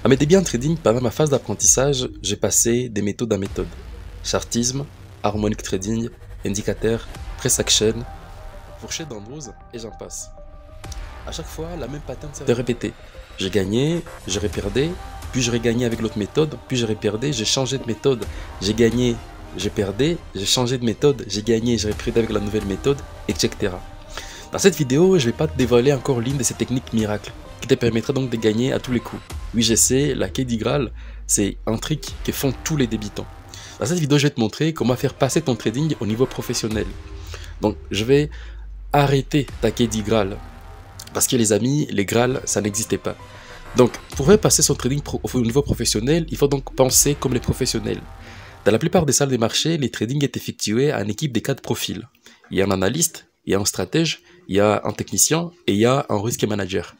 À mes débuts en trading, pendant ma phase d'apprentissage, j'ai passé des méthodes à méthodes. Chartisme, harmonic trading, indicateur, price action, fourchette d'Andrews et j'en passe. À chaque fois, la même pattern s'est répétée. J'ai gagné, je reperdais, puis je regagné avec l'autre méthode, puis je reperdais, j'ai changé de méthode. J'ai gagné, j'ai perdu, j'ai changé de méthode, j'ai gagné, j'ai reperdais avec la nouvelle méthode, etc. Dans cette vidéo, je ne vais pas te dévoiler encore l'une de ces techniques miracles qui te permettra donc de gagner à tous les coups. Oui, je sais, la quai Graal, c'est un trick que font tous les débutants. Dans cette vidéo, je vais te montrer comment faire passer ton trading au niveau professionnel. Donc, je vais arrêter ta quai Graal. Parce que les amis, les Graal, ça n'existait pas. Donc, pour faire passer son trading au niveau professionnel, il faut donc penser comme les professionnels. Dans la plupart des salles des marchés, les trading est effectué en équipe de 4 profils. Il y a un analyste, il y a un stratège, il y a un technicien et il y a un risk manager.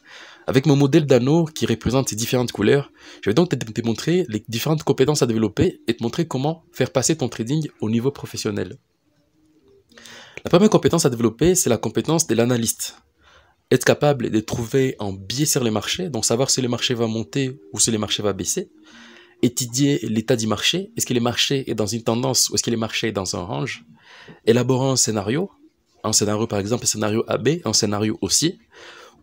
Avec mon modèle d'anneau qui représente ces différentes couleurs, je vais donc te montrer les différentes compétences à développer et te montrer comment faire passer ton trading au niveau professionnel. La première compétence à développer, c'est la compétence de l'analyste. Être capable de trouver un biais sur les marchés, donc savoir si le marché va monter ou si le marché va baisser. Étudier l'état du marché, est-ce que le marché est dans une tendance ou est-ce que le marché est dans un range. Élaborer un scénario par exemple un scénario AB, un scénario haussier,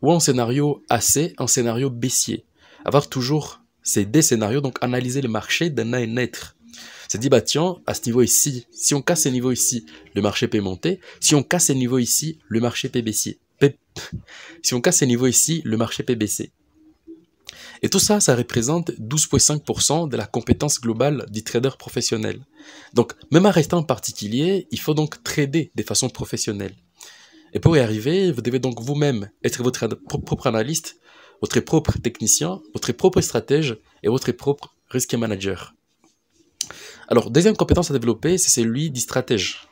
ou un scénario AC, un scénario baissier. Avoir toujours ces deux scénarios, donc analyser le marché d'un à un être. C'est dit, bah tiens, à ce niveau ici, si on casse ce niveau ici, le marché peut monter. Si on casse ce niveau ici, le marché peut baisser. Si on casse ce niveau ici, le marché peut baisser. Et tout ça, ça représente 12,5% de la compétence globale du trader professionnel. Donc, même en restant particulier, il faut donc trader de façon professionnelle. Et pour y arriver, vous devez donc vous-même être votre propre analyste, votre propre technicien, votre propre stratège et votre propre risk manager. Alors, deuxième compétence à développer, c'est celui du stratège.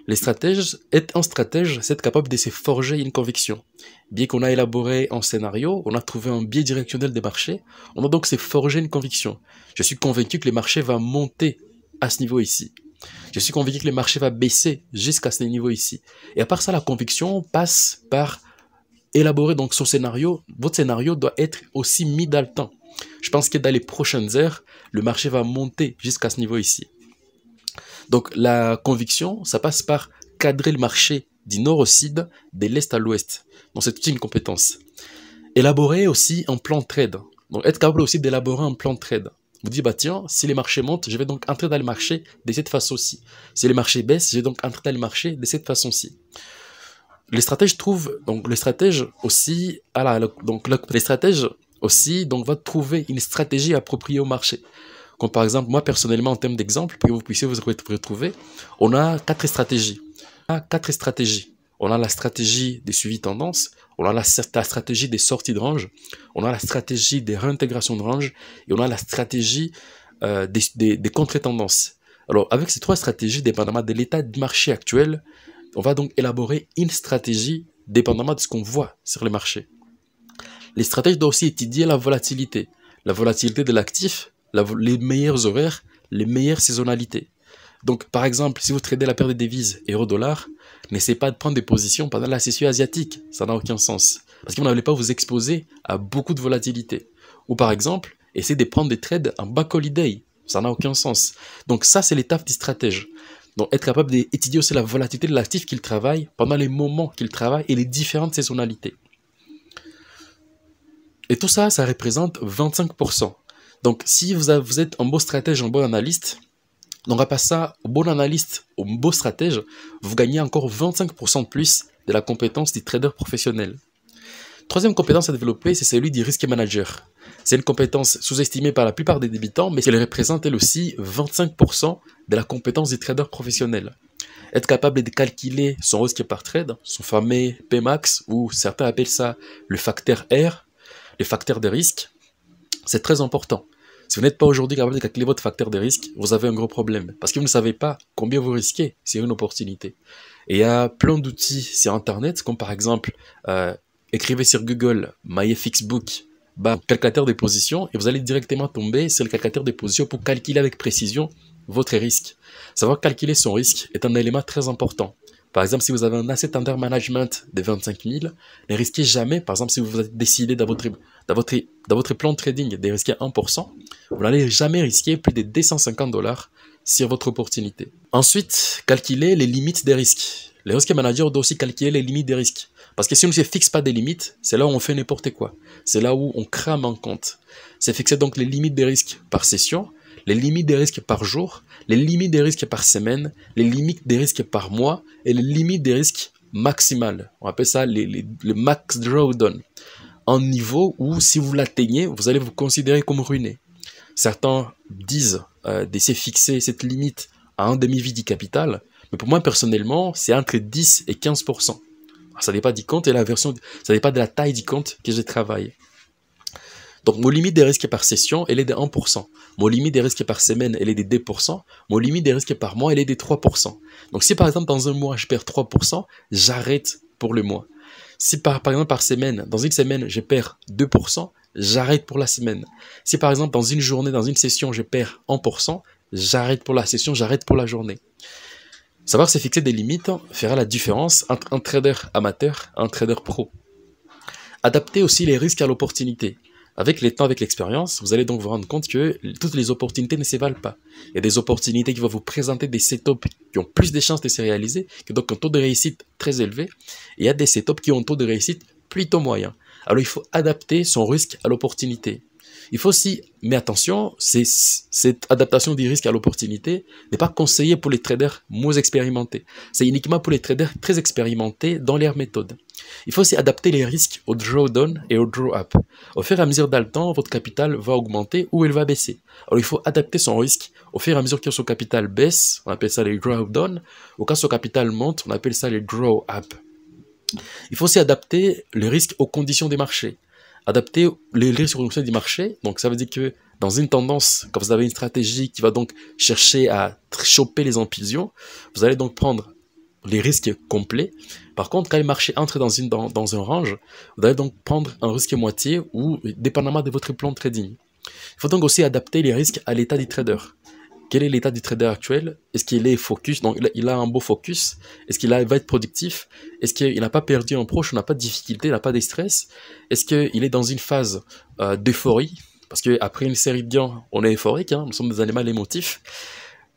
Les stratèges, être un stratège, c'est être capable de se forger une conviction. Bien qu'on a élaboré un scénario, on a trouvé un biais directionnel des marchés, on doit donc se forger une conviction. Je suis convaincu que le marché va monter à ce niveau ici. Je suis convaincu que le marché va baisser jusqu'à ce niveau ici. Et à part ça, la conviction passe par élaborer donc son scénario. Votre scénario doit être aussi mis dans le temps. Je pense que dans les prochaines heures, le marché va monter jusqu'à ce niveau ici. Donc la conviction, ça passe par cadrer le marché du nord au sud, de l'est à l'ouest. Donc c'est toute une compétence. Élaborer aussi un plan de trade. Donc être capable aussi d'élaborer un plan de trade. Vous dites, bah tiens, si les marchés montent, je vais donc entrer dans le marché de cette façon-ci. Si les marchés baissent, je vais donc entrer dans le marché de cette façon-ci. Les stratèges trouvent, donc les stratèges aussi, les stratèges aussi donc, vont trouver une stratégie appropriée au marché. Comme par exemple, moi personnellement, en termes d'exemple, pour que vous puissiez vous retrouver, on a 4 stratégies. On a la stratégie des suivis tendance, on a la stratégie des sorties de range, on a la stratégie des réintégrations de range, et on a la stratégie des contre-tendances. Alors, avec ces 3 stratégies, dépendamment de l'état du marché actuel, on va donc élaborer une stratégie dépendamment de ce qu'on voit sur le marché. Les stratèges doivent aussi étudier la volatilité de l'actif, les meilleurs horaires, les meilleures saisonnalités. Donc, par exemple, si vous tradez la paire de devises euro-dollar, n'essayez pas de prendre des positions pendant la session asiatique. Ça n'a aucun sens. Parce que vous n'allez pas vous exposer à beaucoup de volatilité. Ou par exemple, essayez de prendre des trades en back holiday. Ça n'a aucun sens. Donc ça, c'est l'étape du stratège. Donc être capable d'étudier aussi la volatilité de l'actif qu'il travaille pendant les moments qu'il travaille et les différentes saisonnalités. Et tout ça, ça représente 25%. Donc, si vous êtes un beau stratège, un bon analyste, donc à passer ça au bon analyste, au beau stratège, vous gagnez encore 25% de plus de la compétence du trader professionnel. Troisième compétence à développer, c'est celui du risk manager. C'est une compétence sous-estimée par la plupart des débutants, mais elle représente elle aussi 25% de la compétence du trader professionnel. Être capable de calculer son risque par trade, son fameux Pmax, ou certains appellent ça le facteur R, le facteur de risque, c'est très important. Si vous n'êtes pas aujourd'hui capable de calculer votre facteur de risque, vous avez un gros problème. Parce que vous ne savez pas combien vous risquez, c'est une opportunité. Et il y a plein d'outils sur Internet, comme par exemple, écrivez sur Google MyFXBook, calculateur des positions, et vous allez directement tomber sur le calculateur des positions pour calculer avec précision votre risque. Savoir calculer son risque est un élément très important. Par exemple, si vous avez un asset under management de 25 000, ne risquez jamais, par exemple, si vous avez décidé dans dans votre plan de trading de risquer 1%, vous n'allez jamais risquer plus de 250 $ sur votre opportunité. Ensuite, calculez les limites des risques. Le risque manager doit aussi calculer les limites des risques. Parce que si on ne se fixe pas des limites, c'est là où on fait n'importe quoi. C'est là où on crame un compte. C'est fixer donc les limites des risques par session, les limites des risques par jour, les limites des risques par semaine, les limites des risques par mois et les limites des risques maximales. On appelle ça le max drawdown. Un niveau où si vous l'atteignez, vous allez vous considérer comme ruiné. Certains disent d'essayer de fixer cette limite à un demi-vie du capital, mais pour moi personnellement, c'est entre 10 et 15%. Ça dépend du compte et ça dépend de la taille du compte que j'ai travaillé. Donc, mon limite des risques par session, elle est de 1%. Mon limite des risques par semaine, elle est de 2%. Mon limite des risques par mois, elle est de 3%. Donc, si par exemple, dans un mois, je perds 3%, j'arrête pour le mois. Si par exemple, par semaine, dans une semaine, je perds 2%, j'arrête pour la semaine. Si par exemple, dans une journée, dans une session, je perds 1%, j'arrête pour la session, j'arrête pour la journée. Savoir se fixer des limites fera la différence entre un trader amateur et un trader pro. Adaptez aussi les risques à l'opportunité. Avec le temps, avec l'expérience, vous allez donc vous rendre compte que toutes les opportunités ne se valent pas. Il y a des opportunités qui vont vous présenter des setups qui ont plus de chances de se réaliser, qui ont donc un taux de réussite très élevé, et il y a des setups qui ont un taux de réussite plutôt moyen. Alors il faut adapter son risque à l'opportunité. Il faut aussi, mais attention, cette adaptation du risque à l'opportunité n'est pas conseillée pour les traders moins expérimentés. C'est uniquement pour les traders très expérimentés dans leur méthode. Il faut aussi adapter les risques au drawdown et au draw-up. Au fur et à mesure dans le temps, votre capital va augmenter ou elle va baisser. Alors il faut adapter son risque au fur et à mesure que son capital baisse, on appelle ça les drawdown, ou quand son capital monte, on appelle ça les draw-up. Il faut aussi adapter le risque aux conditions des marchés. Adapter les risques aux conditions du marché, donc ça veut dire que dans une tendance, quand vous avez une stratégie qui va donc chercher à choper les impulsions, vous allez donc prendre les risques complets. Par contre, quand le marché entre dans un range, vous allez donc prendre un risque moitié ou dépendamment de votre plan de trading. Il faut donc aussi adapter les risques à l'état du trader. Quel est l'état du trader actuel? Est-ce qu'il est focus? Donc il a un beau focus. Est-ce qu'il va être productif? Est-ce qu'il n'a pas perdu un proche? On n'a pas de difficulté, il n'a pas de stress? Est-ce qu'il est dans une phase d'euphorie? Parce qu'après une série de gains, on est euphorique, hein, nous sommes des animaux émotifs.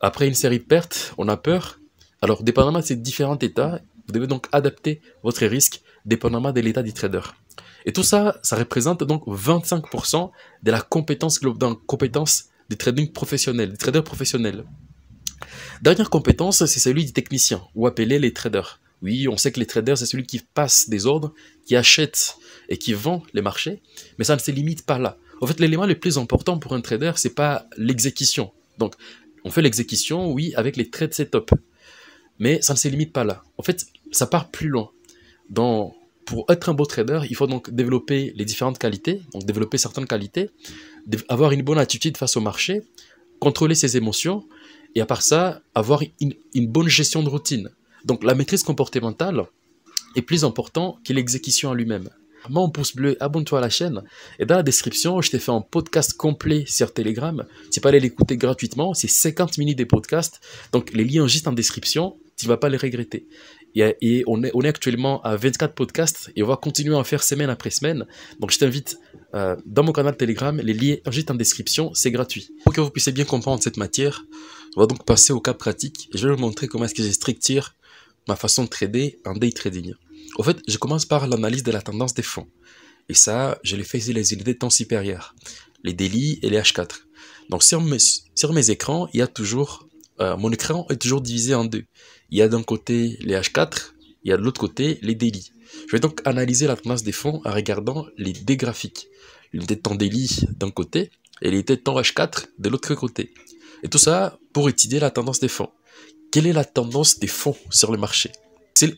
Après une série de pertes, on a peur. Alors, dépendamment de ces différents états, vous devez donc adapter votre risque dépendamment de l'état du trader. Et tout ça, ça représente donc 25% de la compétence des trading professionnels, des traders professionnels. Dernière compétence, c'est celui du technicien, ou appelé les traders. Oui, on sait que les traders, c'est celui qui passe des ordres, qui achète et qui vend les marchés, mais ça ne se limite pas là. En fait, l'élément le plus important pour un trader, c'est pas l'exécution. Donc, on fait l'exécution, oui, avec les trades setup. Mais ça ne se limite pas là. En fait, ça part plus loin. Pour être un beau trader, il faut donc développer les différentes qualités, donc développer certaines qualités, avoir une bonne attitude face au marché, contrôler ses émotions, et à part ça, avoir une bonne gestion de routine. Donc la maîtrise comportementale est plus importante que l'exécution en lui-même. Mon pouce bleu, abonne-toi à la chaîne, et dans la description, je t'ai fait un podcast complet sur Telegram. Tu peux aller l'écouter gratuitement, c'est 50 minutes de podcast, donc les liens juste en description, tu ne vas pas les regretter. Et on est actuellement à 24 podcasts et on va continuer à en faire semaine après semaine. Donc je t'invite dans mon canal Telegram, les liens juste en description, c'est gratuit. Pour que vous puissiez bien comprendre cette matière, on va donc passer au cas pratique et je vais vous montrer comment est-ce que j'ai structuré ma façon de trader en day trading. En fait, je commence par l'analyse de la tendance des fonds. Et ça, je l'ai fait sur les unités de temps supérieures, les daily et les H4. Donc sur mes écrans, il y a toujours mon écran est toujours divisé en deux. Il y a d'un côté les H4, il y a de l'autre côté les daily. Je vais donc analyser la tendance des fonds en regardant les deux graphiques. L'unité de temps daily d'un côté et l'unité de temps H4 de l'autre côté. Et tout ça pour étudier la tendance des fonds. Quelle est la tendance des fonds sur le marché?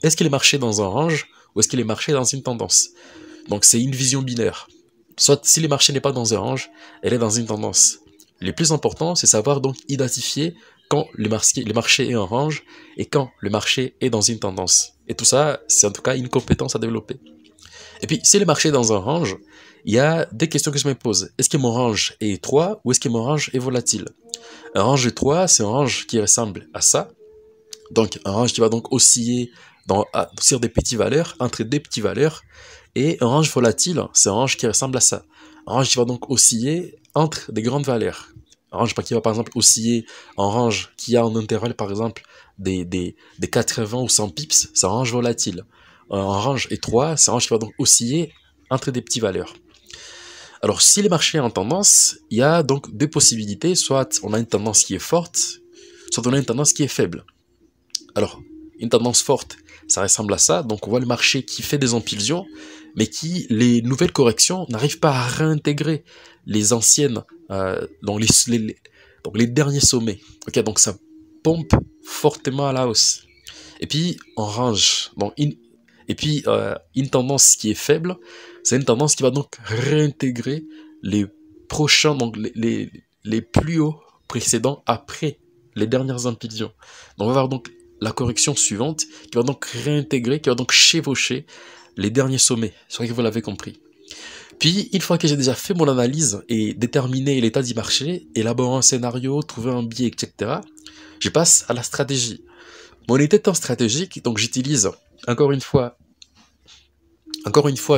Est-ce qu'il est marché dans un range ou est-ce qu'il est marché dans une tendance? Donc c'est une vision binaire. Soit si le marché n'est pas dans un range, elle est dans une tendance. Le plus important, c'est savoir donc identifier quand le marché est en range et quand le marché est dans une tendance. Et tout ça, c'est en tout cas une compétence à développer. Et puis, si le marché est dans un range, il y a des questions que je me pose. Est-ce que mon range est étroit ou est-ce que mon range est volatile? Un range étroit, c'est un range qui ressemble à ça. Donc, un range qui va donc osciller sur des petites valeurs, entre des petites valeurs. Et un range volatile, c'est un range qui ressemble à ça. Un range qui va donc osciller entre des grandes valeurs. Un range qui va par exemple osciller en range qui a un intervalle par exemple des 80 ou 100 pips, c'est un range volatile. Un range étroit, c'est un range qui va donc osciller entre des petites valeurs. Alors si les marchés sont en tendance, il y a donc deux possibilités, soit on a une tendance qui est forte, soit on a une tendance qui est faible. Alors une tendance forte, ça ressemble à ça, donc on voit le marché qui fait des impulsions, mais qui, les nouvelles corrections, n'arrivent pas à réintégrer les anciennes, donc les derniers sommets. Ok, donc ça pompe fortement à la hausse. Et puis, en range, donc une tendance qui est faible, c'est une tendance qui va donc réintégrer les prochains, donc les plus hauts précédents après les dernières impulsions. Donc on va voir donc la correction suivante qui va donc réintégrer, qui va donc chevaucher les derniers sommets. J'espère que vous l'avez compris. Puis, une fois que j'ai déjà fait mon analyse et déterminé l'état du marché, élaborer un scénario, trouver un biais, etc., je passe à la stratégie. Mon unité de temps stratégique, donc j'utilise, encore une fois,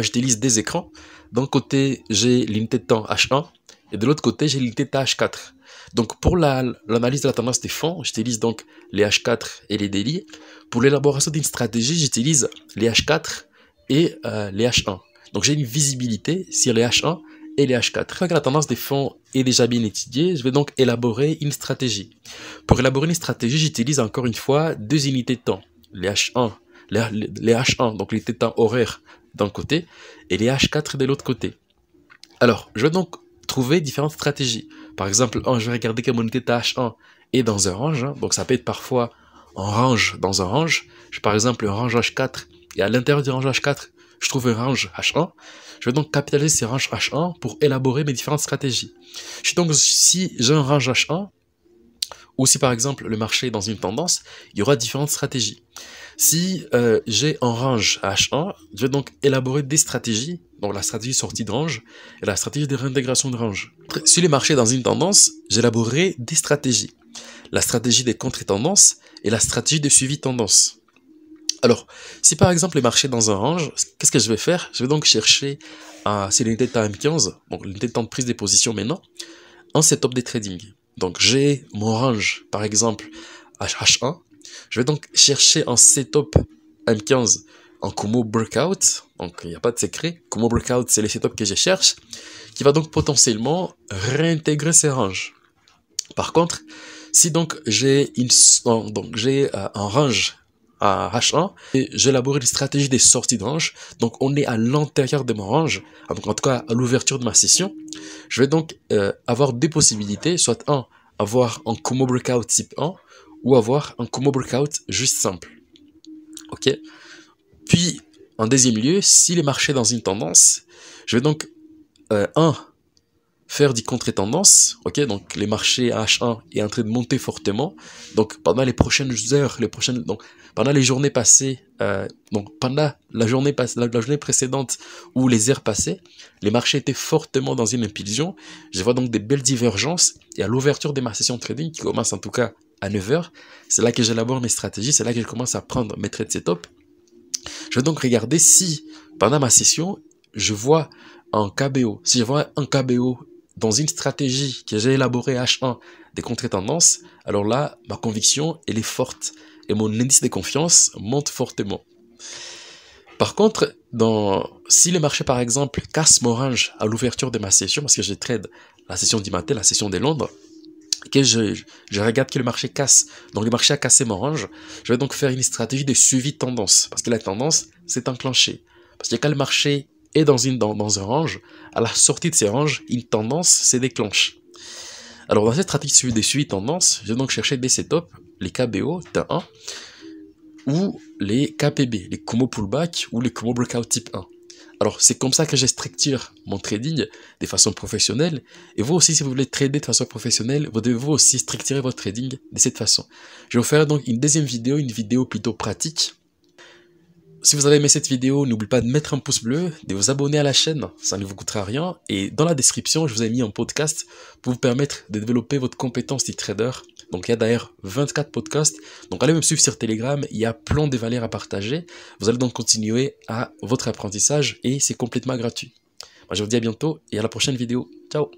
j'utilise des écrans. D'un côté, j'ai l'unité de temps H1 et de l'autre côté, j'ai l'unité de temps H4. Donc, pour l'analyse de la tendance des fonds, j'utilise donc les H4 et les daily. Pour l'élaboration d'une stratégie, j'utilise les H4 et les H1. Donc, j'ai une visibilité sur les H1 et les H4. Une fois que la tendance des fonds est déjà bien étudiée, je vais donc élaborer une stratégie. Pour élaborer une stratégie, j'utilise encore une fois deux unités de temps. Les H1, les H1, donc l'unité de temps horaire d'un côté, et les H4 de l'autre côté. Alors, je vais donc trouver différentes stratégies. Par exemple, je vais regarder que mon unité de temps H1 est dans un range, donc ça peut être parfois un range dans un range. Par exemple, un range H4, et à l'intérieur du range H4, je trouve un range H1. Je vais donc capitaliser ces ranges H1 pour élaborer mes différentes stratégies. Donc, si j'ai un range H1, ou si par exemple le marché est dans une tendance, il y aura différentes stratégies. Si j'ai un range H1, je vais donc élaborer des stratégies, donc la stratégie sortie de range et la stratégie de réintégration de range. Si le marché est dans une tendance, j'élaborerai des stratégies. La stratégie des contre-tendances et la stratégie de suivi tendance. Alors, si par exemple le marché est dans un range, qu'est-ce que je vais faire? Je vais donc chercher, c'est l'unité de temps M15, donc l'unité de temps de prise des positions maintenant, un setup de trading. Donc j'ai mon range, par exemple, H1. Je vais donc chercher un setup M15 en Kumo Breakout. Donc il n'y a pas de secret. Kumo Breakout, c'est les setups que je cherche, qui va donc potentiellement réintégrer ces ranges. Par contre, si donc j'ai un range à H1 et j'élabore une stratégie des sorties de range, donc on est à l'intérieur de mon range, donc en tout cas à l'ouverture de ma session, je vais donc avoir deux possibilités, soit avoir un Kumo Breakout type 1 ou avoir un Kumo Breakout juste simple. Ok. Puis en deuxième lieu, si les marchés dans une tendance, je vais donc faire du contre-tendance, ok, donc les marchés H1 est en train de monter fortement, donc pendant les prochaines heures, donc pendant les journées passées, donc pendant la journée précédente ou les heures passées, les marchés étaient fortement dans une impulsion, je vois donc des belles divergences, et à l'ouverture de ma session de trading, qui commence en tout cas à 9h, c'est là que j'élabore mes stratégies, c'est là que je commence à prendre mes trades setup. Je vais donc regarder si, pendant ma session, je vois un KBO, si je vois un KBO dans une stratégie que j'ai élaborée H1 des contre-tendances, alors là, ma conviction, elle est forte. Et mon indice de confiance monte fortement. Par contre, si le marché, par exemple, casse mon range à l'ouverture de ma session, parce que je trade la session du matin, la session de Londres, que je regarde que le marché casse, donc le marché a cassé mon range, je vais donc faire une stratégie de suivi de tendance, parce que la tendance s'est enclenchée. Parce que quand le marché est dans un range, à la sortie de ces ranges, une tendance se déclenche. Alors dans cette stratégie de suivi de tendance, je vais donc chercher des setups, les KBO T1, ou les KPB, les Kumo Pullback ou les Kumo Breakout type 1. Alors c'est comme ça que je structure mon trading de façon professionnelle, et vous aussi si vous voulez trader de façon professionnelle, vous devez vous aussi structurer votre trading de cette façon. Je vais vous faire donc une deuxième vidéo, une vidéo plutôt pratique. Si vous avez aimé cette vidéo, n'oubliez pas de mettre un pouce bleu, de vous abonner à la chaîne, ça ne vous coûtera rien. Et dans la description, je vous ai mis un podcast pour vous permettre de développer votre compétence de trader. Donc il y a d'ailleurs 24 podcasts. Donc allez me suivre sur Telegram, il y a plein de valeurs à partager. Vous allez donc continuer à votre apprentissage et c'est complètement gratuit. Moi, je vous dis à bientôt et à la prochaine vidéo. Ciao!